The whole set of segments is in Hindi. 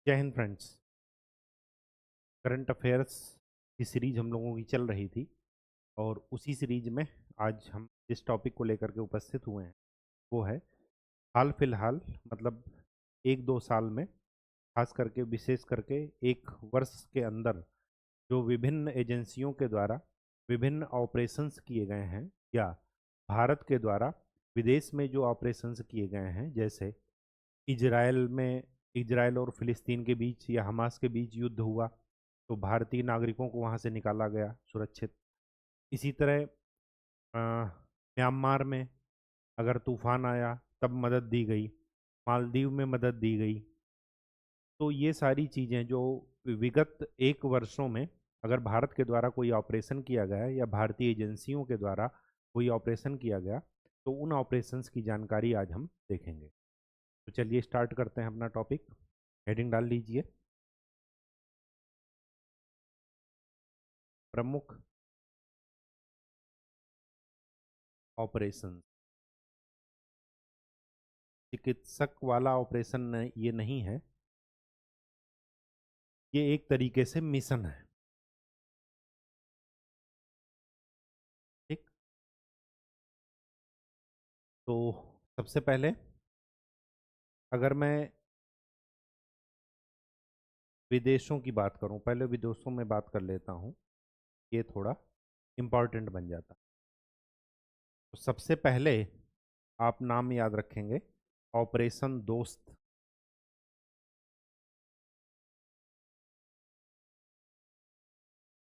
जय हिंद फ्रेंड्स। करंट अफेयर्स की सीरीज हम लोगों की चल रही थी और उसी सीरीज में आज हम जिस टॉपिक को लेकर के उपस्थित हुए हैं वो है हाल फिलहाल, मतलब एक दो साल में, खास करके विशेष करके एक वर्ष के अंदर जो विभिन्न एजेंसियों के द्वारा विभिन्न ऑपरेशंस किए गए हैं या भारत के द्वारा विदेश में जो ऑपरेशंस किए गए हैं, जैसे इजराइल में इजराइल और फिलिस्तीन के बीच या हमास के बीच युद्ध हुआ तो भारतीय नागरिकों को वहां से निकाला गया सुरक्षित। इसी तरह म्यांमार में अगर तूफान आया तब मदद दी गई, मालदीव में मदद दी गई। तो ये सारी चीज़ें जो विगत एक वर्षों में अगर भारत के द्वारा कोई ऑपरेशन किया गया या भारतीय एजेंसियों के द्वारा कोई ऑपरेशन किया गया तो उन ऑपरेशंस की जानकारी आज हम देखेंगे। तो चलिए स्टार्ट करते हैं अपना टॉपिक। हेडिंग डाल लीजिए, प्रमुख ऑपरेशन। चिकित्सक वाला ऑपरेशन ये नहीं है, ये एक तरीके से मिशन है। ठीक, तो सबसे पहले अगर मैं विदेशों की बात करूं, पहले विदेशों में बात कर लेता हूं, ये थोड़ा इम्पॉर्टेंट बन जाता। तो सबसे पहले आप नाम याद रखेंगे, ऑपरेशन दोस्त।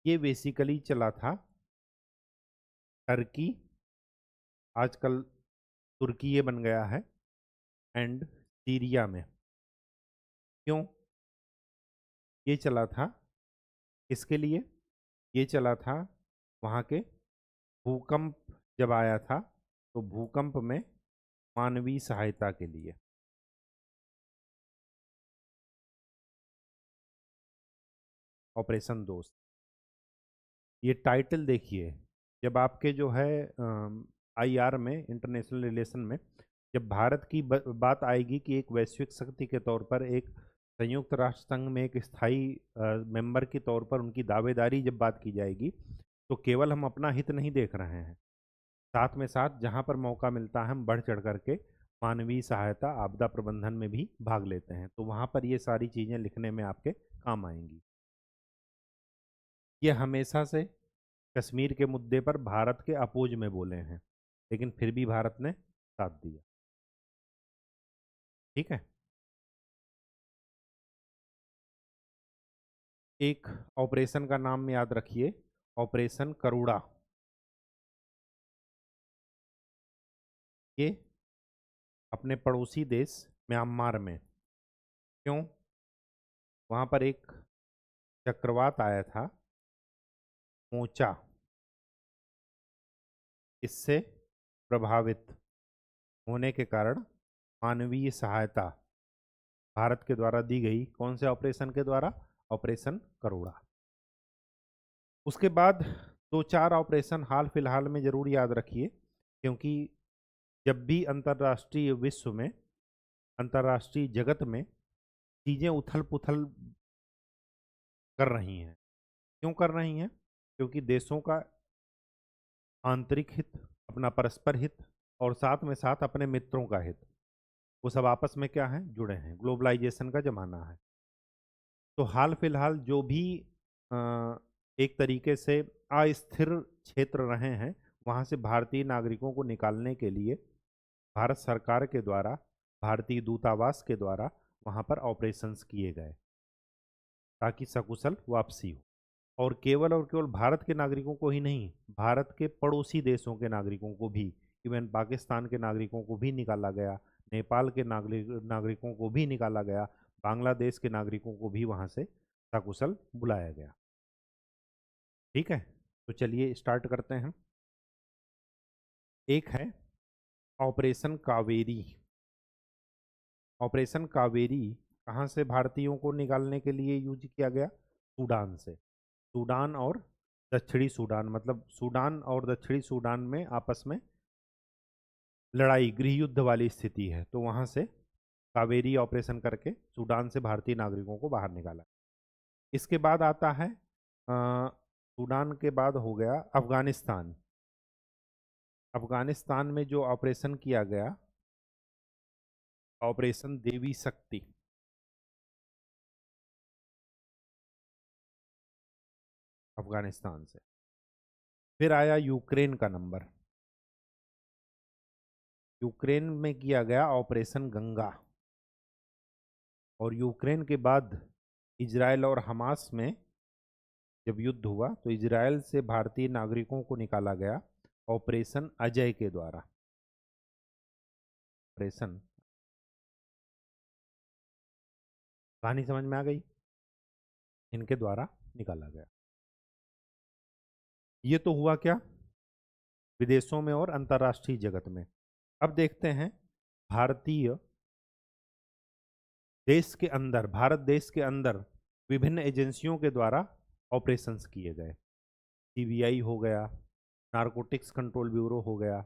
ये बेसिकली चला था टर्की, आजकल तुर्की ये बन गया है, एंड सीरिया में। क्यों ये चला था, किसके लिए ये चला था? वहाँ के भूकंप जब आया था तो भूकंप में मानवीय सहायता के लिए। ऑपरेशन दोस्त, ये टाइटल देखिए। जब आपके जो है आईआर में, इंटरनेशनल रिलेशन में, जब भारत की बात आएगी कि एक वैश्विक शक्ति के तौर पर, एक संयुक्त राष्ट्र संघ में एक स्थायी मेंबर के तौर पर उनकी दावेदारी जब बात की जाएगी तो केवल हम अपना हित नहीं देख रहे हैं, साथ में साथ जहां पर मौका मिलता है हम बढ़ चढ़ करके मानवीय सहायता, आपदा प्रबंधन में भी भाग लेते हैं। तो वहां पर ये सारी चीजें लिखने में आपके काम आएंगी। ये हमेशा से कश्मीर के मुद्दे पर भारत के अपोज में बोले हैं, लेकिन फिर भी भारत ने साथ दिया। ठीक है। एक ऑपरेशन का नाम याद रखिए, ऑपरेशन करुणा। ये अपने पड़ोसी देश म्यांमार में। क्यों? वहां पर एक चक्रवात आया था, मोचा, इससे प्रभावित होने के कारण मानवीय सहायता भारत के द्वारा दी गई। कौन से ऑपरेशन के द्वारा? ऑपरेशन करुणा। उसके बाद दो चार ऑपरेशन हाल फिलहाल में जरूर याद रखिए, क्योंकि जब भी अंतर्राष्ट्रीय विश्व में, अंतर्राष्ट्रीय जगत में चीज़ें उथल पुथल कर रही हैं। क्यों कर रही हैं? क्योंकि देशों का आंतरिक हित, अपना परस्पर हित, और साथ में साथ अपने मित्रों का हित, वो सब आपस में क्या है, जुड़े हैं। ग्लोबलाइजेशन का जमाना है। तो हाल फिलहाल जो भी अ, एक तरीके से अस्थिर क्षेत्र रहे हैं, वहाँ से भारतीय नागरिकों को निकालने के लिए भारत सरकार के द्वारा, भारतीय दूतावास के द्वारा वहाँ पर ऑपरेशंस किए गए ताकि सकुशल वापसी हो। और केवल भारत के नागरिकों को ही नहीं, भारत के पड़ोसी देशों के नागरिकों को भी, इवन पाकिस्तान के नागरिकों को भी निकाला गया, नेपाल के नागरिकों को भी निकाला गया, बांग्लादेश के नागरिकों को भी वहाँ से सकुशल बुलाया गया। ठीक है, तो चलिए स्टार्ट करते हैं। एक है ऑपरेशन कावेरी। ऑपरेशन कावेरी कहाँ से भारतीयों को निकालने के लिए यूज किया गया? सूडान से। सूडान और दक्षिणी सूडान, मतलब सूडान और दक्षिणी सूडान में आपस में लड़ाई, गृह युद्ध वाली स्थिति है, तो वहाँ से कावेरी ऑपरेशन करके सूडान से भारतीय नागरिकों को बाहर निकाला। इसके बाद आता है सूडान के बाद हो गया अफगानिस्तान। अफगानिस्तान में जो ऑपरेशन किया गया, ऑपरेशन देवी शक्ति। अफगानिस्तान से फिर आया यूक्रेन का नंबर। यूक्रेन में किया गया ऑपरेशन गंगा। और यूक्रेन के बाद इजराइल और हमास में जब युद्ध हुआ तो इजराइल से भारतीय नागरिकों को निकाला गया ऑपरेशन अजय के द्वारा। ऑपरेशन, कहानी समझ में आ गई? इनके द्वारा निकाला गया। ये तो हुआ क्या, विदेशों में और अंतर्राष्ट्रीय जगत में। अब देखते हैं भारतीय देश के अंदर, भारत देश के अंदर विभिन्न एजेंसियों के द्वारा ऑपरेशंस किए गए। सीबीआई हो गया, नारकोटिक्स कंट्रोल ब्यूरो हो गया,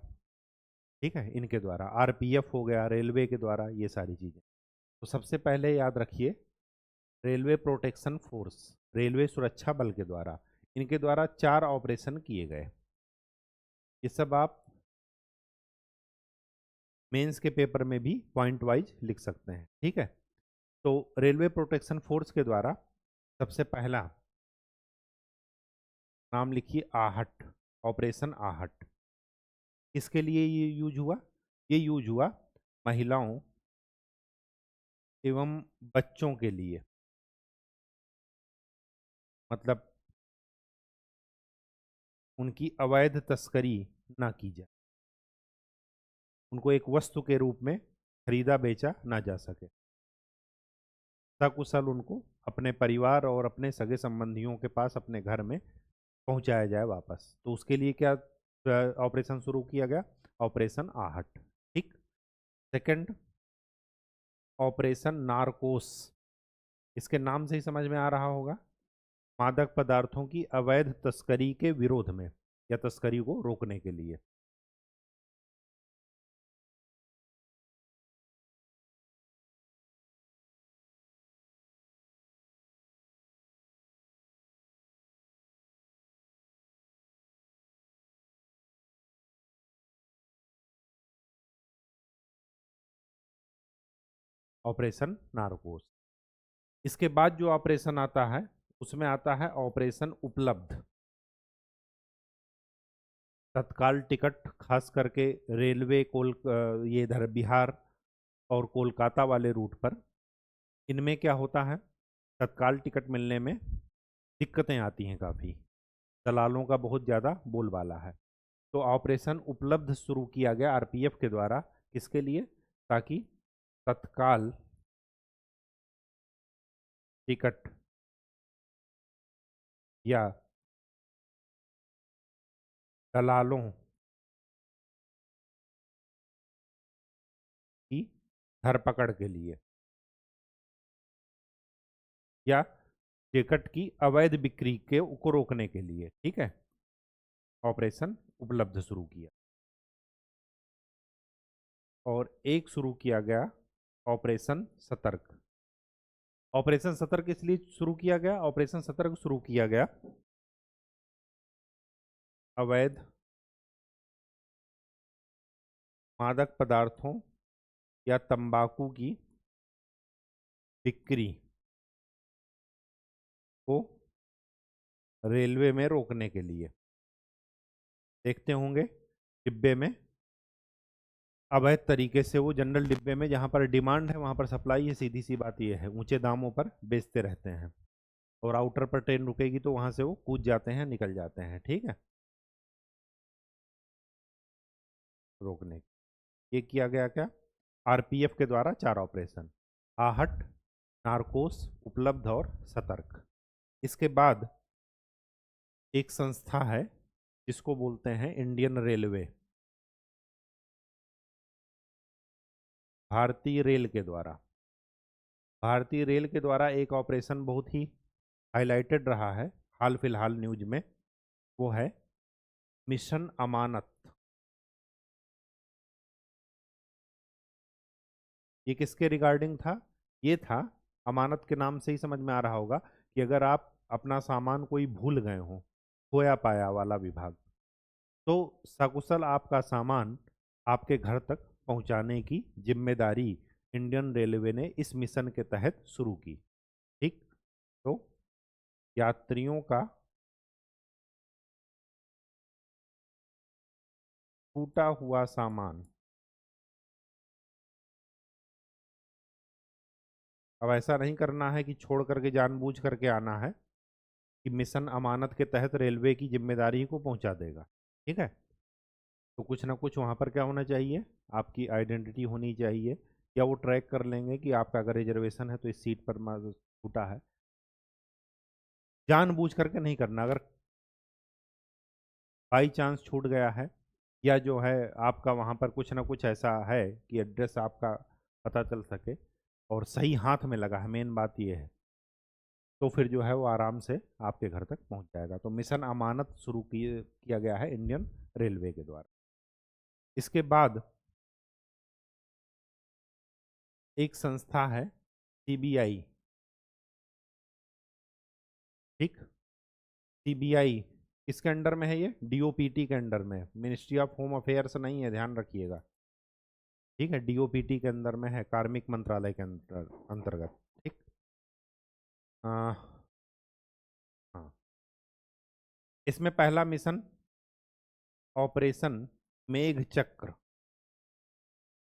ठीक है, इनके द्वारा। आरपीएफ हो गया, रेलवे के द्वारा, ये सारी चीज़ें। तो सबसे पहले याद रखिए रेलवे प्रोटेक्शन फोर्स, रेलवे सुरक्षा बल के द्वारा, इनके द्वारा 4 ऑपरेशन किए गए। ये सब आप मेंस के पेपर में भी पॉइंट वाइज लिख सकते हैं, ठीक है। तो रेलवे प्रोटेक्शन फोर्स के द्वारा सबसे पहला नाम लिखिए आहट, ऑपरेशन आहट। किसके लिए ये यूज हुआ? ये यूज हुआ महिलाओं एवं बच्चों के लिए। मतलब उनकी अवैध तस्करी ना की जाए, उनको एक वस्तु के रूप में खरीदा बेचा ना जा सके, सकुशल उनको अपने परिवार और अपने सगे संबंधियों के पास अपने घर में पहुंचाया जाए वापस। तो उसके लिए क्या ऑपरेशन शुरू किया गया? ऑपरेशन आहट, ठीक। Second, operation नारकोस। इसके नाम से ही समझ में आ रहा होगा, मादक पदार्थों की अवैध तस्करी के विरोध में या तस्करी को रोकने के लिए। ऑपरेशन नारकोस। इसके बाद जो ऑपरेशन आता है उसमें आता है ऑपरेशन उपलब्ध। तत्काल टिकट, खास करके रेलवे ये इधर बिहार और कोलकाता वाले रूट पर, इनमें क्या होता है, तत्काल टिकट मिलने में दिक्कतें आती हैं काफ़ी, दलालों का बहुत ज़्यादा बोलबाला है। तो ऑपरेशन उपलब्ध शुरू किया गया आरपीएफ के द्वारा। किसके लिए? ताकि तत्काल टिकट या दलालों की धरपकड़ के लिए या टिकट की अवैध बिक्री के को रोकने के लिए, ठीक है, ऑपरेशन उपलब्ध शुरू किया। और एक शुरू किया गया ऑपरेशन सतर्क। ऑपरेशन सतर्क इसलिए शुरू किया गया, ऑपरेशन सतर्क शुरू किया गया अवैध मादक पदार्थों या तंबाकू की बिक्री को रेलवे में रोकने के लिए। देखते होंगे डिब्बे में अवैध तरीके से, वो जनरल डिब्बे में जहाँ पर डिमांड है वहाँ पर सप्लाई है, सीधी सी बात ये है, ऊंचे दामों पर बेचते रहते हैं। और आउटर पर ट्रेन रुकेगी तो वहाँ से वो कूद जाते हैं, निकल जाते हैं, ठीक है, रोकने। ये किया गया क्या? आरपीएफ के द्वारा 4 ऑपरेशन, आहट, नारकोस, उपलब्ध और सतर्क। इसके बाद एक संस्था है जिसको बोलते हैं इंडियन रेलवे, भारतीय रेल के द्वारा। भारतीय रेल के द्वारा एक ऑपरेशन बहुत ही हाईलाइटेड रहा है हाल फिलहाल न्यूज में, वो है मिशन अमानत। ये किसके रिगार्डिंग था? ये था, अमानत के नाम से ही समझ में आ रहा होगा कि अगर आप अपना सामान कोई भूल गए हो, खोया पाया वाला विभाग, तो सकुशल आपका सामान आपके घर तक पहुंचाने की जिम्मेदारी इंडियन रेलवे ने इस मिशन के तहत शुरू की। ठीक, तो यात्रियों का टूटा हुआ सामान, अब ऐसा नहीं करना है कि छोड़ करके जानबूझ करके आना है, कि मिशन अमानत के तहत रेलवे की जिम्मेदारी को पहुंचा देगा। ठीक है, तो कुछ ना कुछ वहां पर क्या होना चाहिए, आपकी आइडेंटिटी होनी चाहिए, या वो ट्रैक कर लेंगे कि आपका अगर रिजर्वेशन है तो इस सीट पर छूटा है। जानबूझ करके नहीं करना, अगर बाई चांस छूट गया है, या जो है आपका वहाँ पर कुछ ना कुछ ऐसा है कि एड्रेस आपका पता चल सके और सही हाथ में लगा है, मेन बात ये है, तो फिर जो है वो आराम से आपके घर तक पहुँच जाएगा। तो मिशन अमानत शुरू किया गया है इंडियन रेलवे के द्वारा। इसके बाद एक संस्था है सीबीआई। ठीक, सीबीआई किसके अंडर में है? ये डीओपीटी के अंडर में, मिनिस्ट्री ऑफ होम अफेयर्स नहीं है, ध्यान रखिएगा। ठीक है, डीओपीटी के अंदर में है, कार्मिक मंत्रालय के अंतर्गत। ठीक, हाँ, इसमें पहला मिशन ऑपरेशन मेघ चक्र,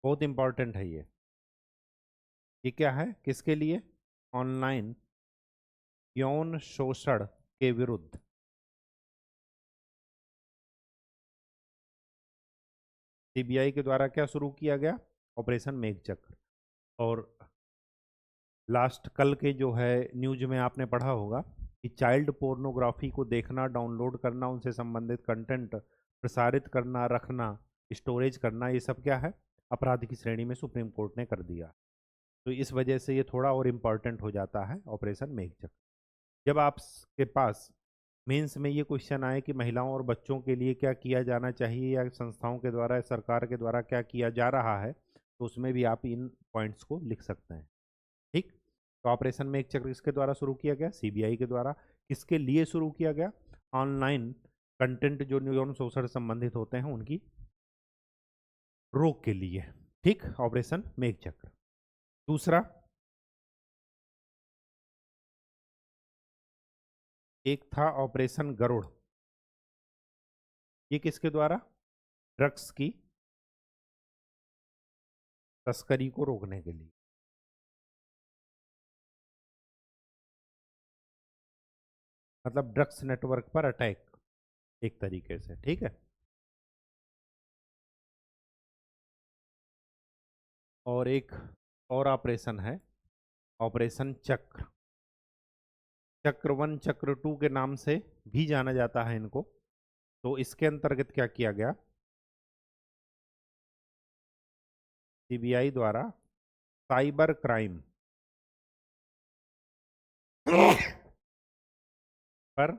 बहुत इंपॉर्टेंट है ये। ये क्या है, किसके लिए? ऑनलाइन यौन शोषण के विरुद्ध। सीबीआई के द्वारा क्या शुरू किया गया? ऑपरेशन मेघ चक्र। और लास्ट कल के जो है न्यूज में आपने पढ़ा होगा कि चाइल्ड पोर्नोग्राफी को देखना, डाउनलोड करना, उनसे संबंधित कंटेंट प्रसारित करना, रखना, स्टोरेज करना, ये सब क्या है, अपराध की श्रेणी में सुप्रीम कोर्ट ने कर दिया। तो इस वजह से ये थोड़ा और इम्पॉर्टेंट हो जाता है ऑपरेशन मेघचक्र। जब आपके पास मेंस में ये क्वेश्चन आए कि महिलाओं और बच्चों के लिए क्या किया जाना चाहिए, या संस्थाओं के द्वारा, सरकार के द्वारा क्या किया जा रहा है, तो उसमें भी आप इन पॉइंट्स को लिख सकते हैं। ठीक, तो ऑपरेशन मेघचक्र किसके द्वारा शुरू किया गया? सीबीआई के द्वारा। किसके लिए शुरू किया गया? ऑनलाइन कंटेंट जो यौन शोषण से संबंधित होते हैं उनकी रोक के लिए। ठीक, ऑपरेशन मेघचक्र। दूसरा एक था ऑपरेशन गरुड़। ये किसके द्वारा? ड्रग्स की तस्करी को रोकने के लिए। मतलब ड्रग्स नेटवर्क पर अटैक एक तरीके से। ठीक है, और एक और ऑपरेशन है, ऑपरेशन चक्र। चक्र 1, चक्र 2 के नाम से भी जाना जाता है इनको। तो इसके अंतर्गत क्या किया गया? सीबीआई द्वारा साइबर क्राइम पर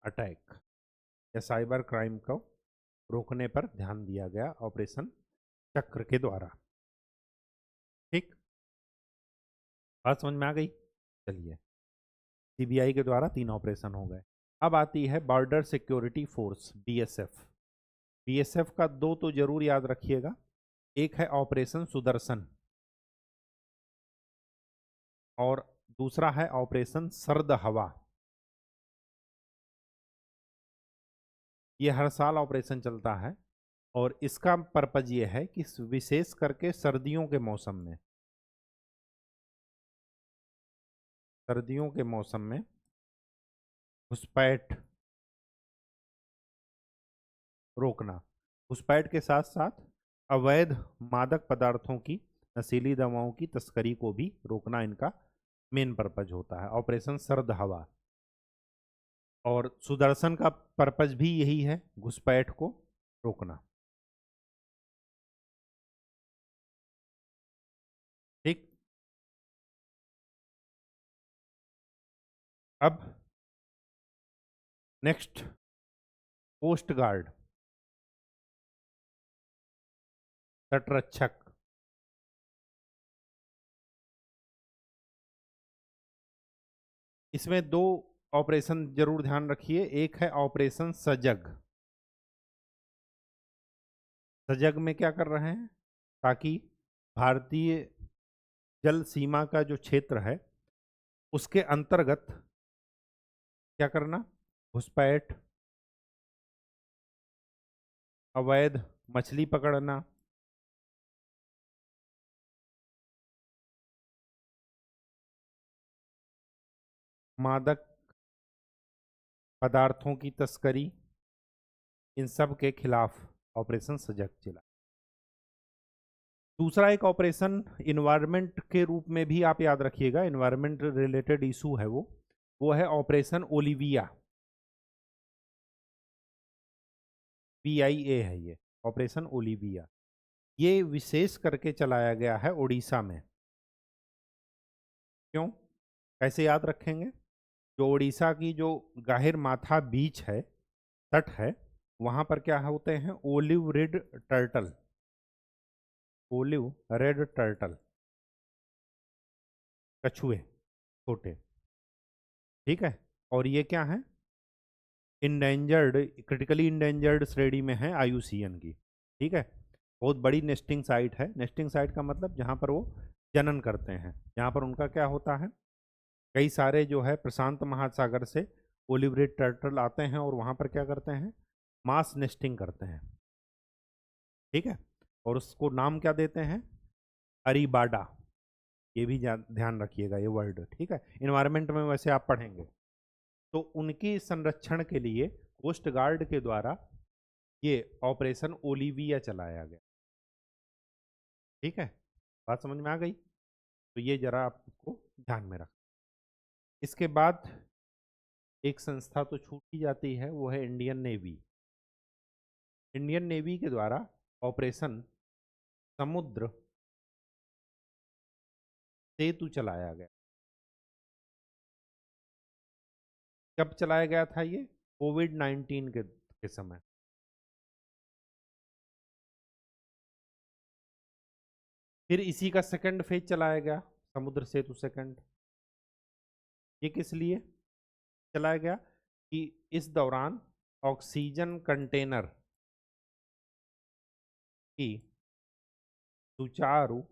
अटैक या साइबर क्राइम को रोकने पर ध्यान दिया गया ऑपरेशन चक्र के द्वारा। ठीक, बात समझ में आ गई? चलिए, सीबीआई के द्वारा 3 ऑपरेशन हो गए। अब आती है border security force, BSF. BSF का 2 तो जरूर याद रखिएगा। एक है ऑपरेशन सुदर्शन और दूसरा है ऑपरेशन सर्द हवा। ये हर साल ऑपरेशन चलता है और इसका पर्पज ये है कि विशेष करके सर्दियों के मौसम में, सर्दियों के मौसम में घुसपैठ रोकना, घुसपैठ के साथ साथ अवैध मादक पदार्थों की, नशीली दवाओं की तस्करी को भी रोकना इनका मेन पर्पज होता है, ऑपरेशन सर्द हवा। और सुदर्शन का पर्पज भी यही है, घुसपैठ को रोकना। ठीक, अब नेक्स्ट, कोस्ट गार्ड। तटरक्षक। इसमें दो ऑपरेशन जरूर ध्यान रखिए, एक है ऑपरेशन सजग। सजग में क्या कर रहे हैं, ताकि भारतीय जल सीमा का जो क्षेत्र है उसके अंतर्गत क्या करना, घुसपैठ, अवैध मछली पकड़ना, मादक पदार्थों की तस्करी, इन सब के खिलाफ ऑपरेशन सजग चला। दूसरा एक ऑपरेशन इन्वायरमेंट के रूप में भी आप याद रखिएगा, इन्वायरमेंट रिलेटेड इशू है वो है ऑपरेशन ओलिविया। PIA है ये ऑपरेशन ओलिविया। ये विशेष करके चलाया गया है उड़ीसा में। क्यों, कैसे याद रखेंगे, जो उड़ीसा की जो गाहिर माथा बीच है, तट है, वहां पर क्या होते हैं, olive red turtle, olive red turtle, कछुए छोटे, ठीक है। और ये क्या है, इंडेंजर्ड, क्रिटिकली इंडेंजर्ड श्रेणी में है IUCN की, ठीक है। बहुत बड़ी नेस्टिंग साइट है। नेस्टिंग साइट का मतलब जहाँ पर वो जनन करते हैं, जहाँ पर उनका क्या होता है, कई सारे जो है प्रशांत महासागर से ओलिव रेड टर्टल आते हैं और वहाँ पर क्या करते हैं, मास नेस्टिंग करते हैं, ठीक है। और उसको नाम क्या देते हैं, अरीबाडा। ये भी ध्यान रखिएगा ये वर्ड, ठीक है। इन्वायरमेंट में वैसे आप पढ़ेंगे। तो उनकी संरक्षण के लिए कोस्ट गार्ड के द्वारा ये ऑपरेशन ओलिविया चलाया गया, ठीक है। बात समझ में आ गई, तो ये जरा आपको ध्यान में रख। इसके बाद एक संस्था तो छूट ही जाती है, वो है इंडियन नेवी। इंडियन नेवी के द्वारा ऑपरेशन समुद्र सेतु चलाया गया। कब चलाया गया था ये, कोविड-19 के समय। फिर इसी का सेकंड फेज चलाया गया, समुद्र सेतु सेकंड। ये किस लिए चलाया गया, कि इस दौरान ऑक्सीजन कंटेनर की सुचारू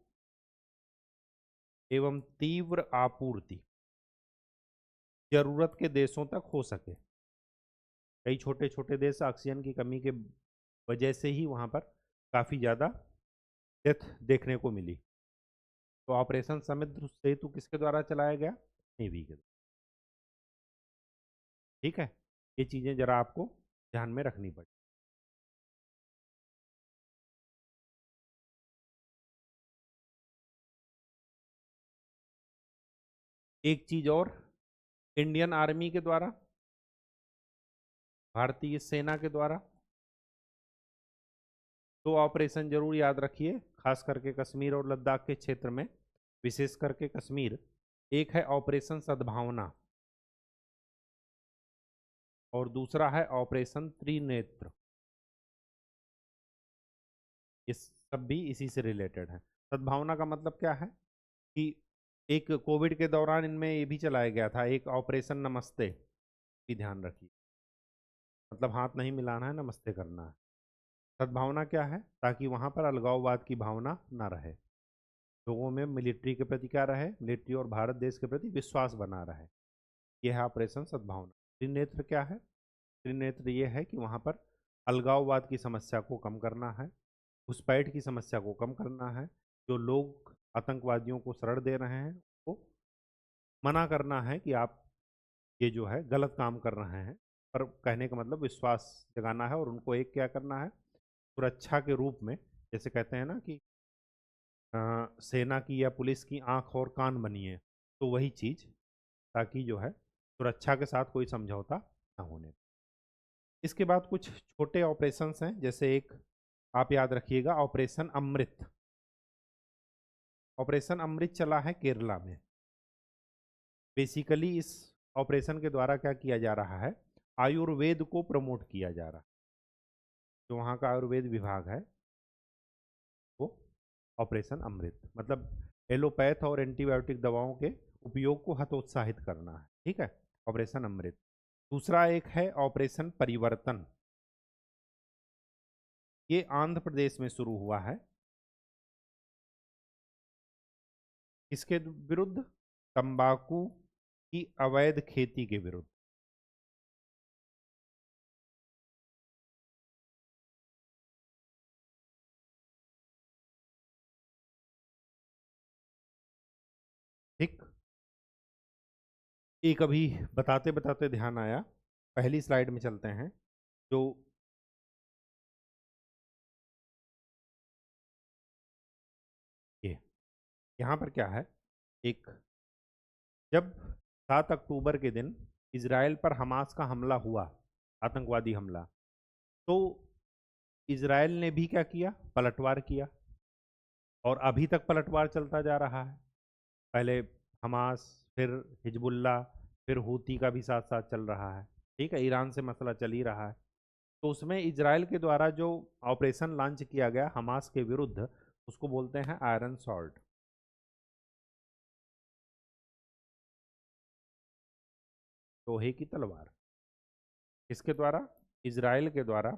एवं तीव्र आपूर्ति जरूरत के देशों तक हो सके। कई छोटे छोटे देश ऑक्सीजन की कमी के वजह से ही वहां पर काफी ज्यादा डेथ देखने को मिली। तो ऑपरेशन समुद्र सेतु किसके द्वारा चलाया गया, नेवी के द्वारा, ठीक है। ये चीजें जरा आपको ध्यान में रखनी पड़े। एक चीज और, इंडियन आर्मी के द्वारा, भारतीय सेना के द्वारा तो ऑपरेशन जरूर याद रखिए, खास करके कश्मीर और लद्दाख के क्षेत्र में, विशेष करके कश्मीर। एक है ऑपरेशन सद्भावना और दूसरा है ऑपरेशन त्रिनेत्र। ये सब भी इसी से रिलेटेड है। सद्भावना का मतलब क्या है, कि एक कोविड के दौरान इनमें ये भी चलाया गया था, एक ऑपरेशन नमस्ते भी ध्यान रखिए, मतलब हाथ नहीं मिलाना है, नमस्ते करना है। सद्भावना क्या है, ताकि वहां पर अलगाववाद की भावना ना रहे, लोगों में मिलिट्री के प्रति क्या रहे, मिलिट्री और भारत देश के प्रति विश्वास बना रहे। यह है ऑपरेशन सद्भावना। त्रिनेत्र क्या है, त्रिनेत्र ये है कि वहां पर अलगाववाद की समस्या को कम करना है, घुसपैठ की समस्या को कम करना है, जो लोग आतंकवादियों को शरण दे रहे हैं वो मना करना है कि आप ये जो है गलत काम कर रहे हैं, पर कहने का मतलब विश्वास जगाना है, और उनको एक क्या करना है, सुरक्षा के रूप में, जैसे कहते हैं ना कि सेना की या पुलिस की आंख और कान बनिए, तो वही चीज, ताकि जो है सुरक्षा के साथ कोई समझौता ना होने। इसके बाद कुछ छोटे ऑपरेशंस हैं, जैसे एक आप याद रखिएगा, ऑपरेशन अमृत। ऑपरेशन अमृत चला है केरला में। बेसिकली इस ऑपरेशन के द्वारा क्या किया जा रहा है, आयुर्वेद को प्रमोट किया जा रहा है। जो वहाँ का आयुर्वेद विभाग है वो ऑपरेशन अमृत, मतलब एलोपैथ और एंटीबायोटिक दवाओं के उपयोग को हतोत्साहित करना है, ठीक है, ऑपरेशन अमृत। दूसरा एक है ऑपरेशन परिवर्तन, ये आंध्र प्रदेश में शुरू हुआ है। इसके विरुद्ध, तंबाकू की अवैध खेती के विरुद्ध। ठीक, एक अभी बताते बताते ध्यान आया, पहली स्लाइड में चलते हैं। जो ये यहाँ पर क्या है, एक जब 7 अक्टूबर के दिन इजराइल पर हमास का हमला हुआ, आतंकवादी हमला, तो इजराइल ने भी क्या किया, पलटवार किया, और अभी तक पलटवार चलता जा रहा है। पहले हमास, फिर हिजबुल्ला, फिर हूती का भी साथ साथ चल रहा है, ठीक है, ईरान से मसला चल ही रहा है। तो उसमें इजराइल के द्वारा जो ऑपरेशन लॉन्च किया गया हमास के विरुद्ध, उसको बोलते हैं आयरन सॉल्ट, लोहे की तलवार। किसके द्वारा, इजराइल के द्वारा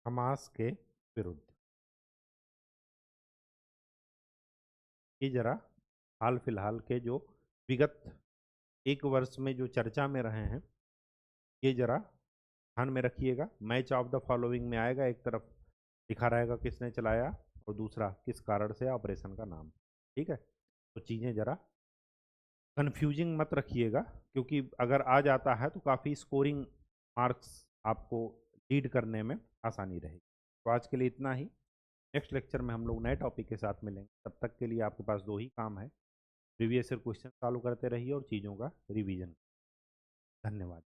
हमास के विरुद्ध। ये जरा हाल फिलहाल के जो विगत एक वर्ष में जो चर्चा में रहे हैं, ये जरा ध्यान में रखिएगा। मैच ऑफ द फॉलोइंग में आएगा, एक तरफ लिखा रहेगा किसने चलाया और दूसरा किस कारण से ऑपरेशन का नाम, ठीक है। तो चीज़ें जरा कन्फ्यूजिंग मत रखिएगा, क्योंकि अगर आ जाता है तो काफ़ी स्कोरिंग मार्क्स आपको लीड करने में आसानी रहेगी। तो आज के लिए इतना ही, नेक्स्ट लेक्चर में हम लोग नए टॉपिक के साथ मिलेंगे। तब तक के लिए आपके पास दो ही काम है, प्रीवियस ईयर क्वेश्चन सॉल्व करते रहिए और चीज़ों का रिवीजन। धन्यवाद।